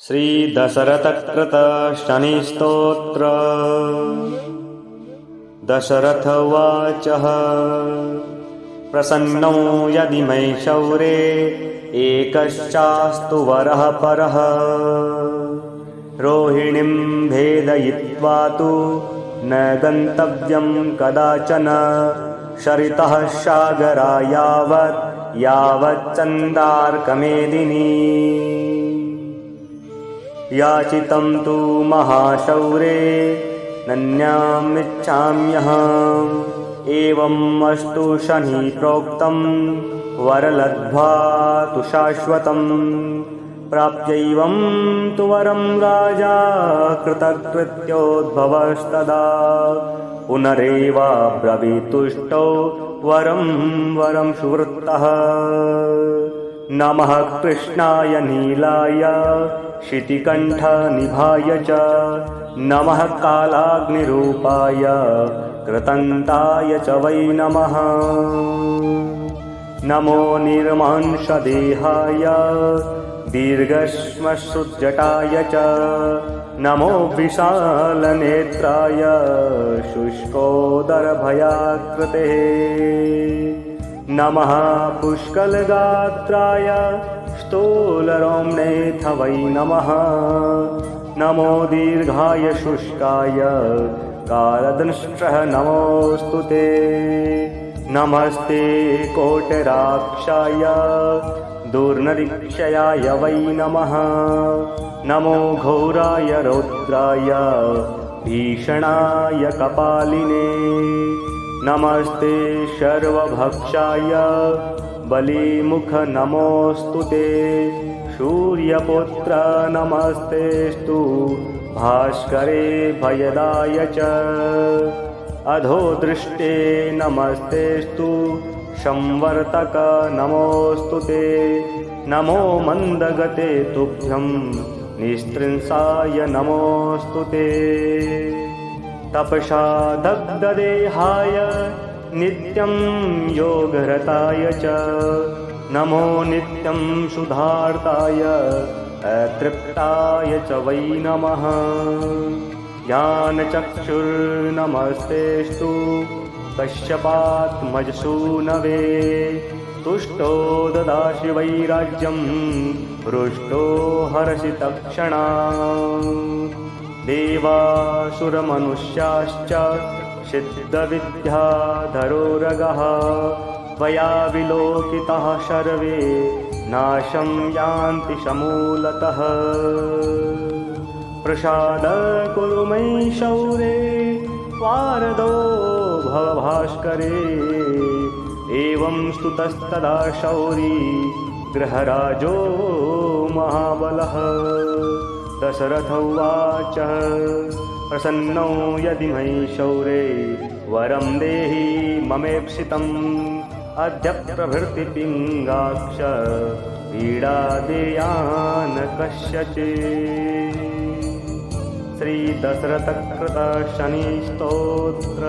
श्री दशरथकृत शनिस्तोत्र। दशरथ उवाच प्रसन्नो यदि मयि शौरे एकश्चास्तु वरः परः। रोहिणीं भेदयित्वा तु न गन्तव्यं कदाचन। शरितः सागरा यावच्चन्दार्कमेदिनी। याचितं तु महाशौरे नन्यामिच्छाम्यहम्। एवम् अस्तु शनि प्रोक्तं वरलब्ध्वा तु शाश्वतम्। प्राप्यैवं तु वरं राजा कृतकृत्योद्भवस्तदा। पुनरेवाब्रवीतुष्टौ वरं सुवृत्तः। नमः कृष्णाय नीलाय शितिकण्ठनिभाय च। नमः कालाग्निरूपाय कृतन्ताय च वै नमः। नमो निर्मांशदेहाय दीर्घश्मश्रुतजटाय च। नमो विशालनेत्राय शुष्कोदरभयाकृते। नमः पुष्कलगात्राय स्थूलरोम्णेऽथ वै नमः। नमो दीर्घाय शुष्काय कालदंष्ट्रः नमोऽस्तु ते। नमस्ते कोटराक्षाय दुर्निरीक्षयाय वै नमः। नमो घोराय रौद्राय भीषणाय कपालिने। नमस्ते सर्वभक्षाय बलिमुख नमोऽस्तु ते। सूर्यपुत्र नमस्तेस्तु भास्करे भयदाय च। अधोदृष्टे नमस्तेस्तु संवर्तक नमोऽस्तु ते। नमो मन्दगते तुभ्यं निस्त्रिंसाय नमोऽस्तु ते। तपसा दग्धदेहाय नित्यं योगरताय च। नमो नित्यं सुधार्ताय अतृप्ताय च वै नमः। ज्ञानचक्षुर्नमस्तेस्तु कश्यपात्मजसूनवे। तुष्टो ददासि वैराज्यं हृष्टो हरसि तत्क्षणात्। देवासुरमनुष्याश्च सिद्धविद्याधरोरगः। त्वया विलोकितः सर्वे नाशं यान्ति समूलतः। प्रसाद कुरु मयि शौरे वारदो भव भास्करे। एवं स्तुतस्तदा शौरी गृहराजो महाबलः। दशरथ उवाच प्रसन्नो यदि मयि शौरे वरं देहि ममेप्सितम्। अद्य प्रभृति पिङ्गाक्ष पीडा देयान् कस्यचित्। श्री दशरथकृत शनिस्तोत्र।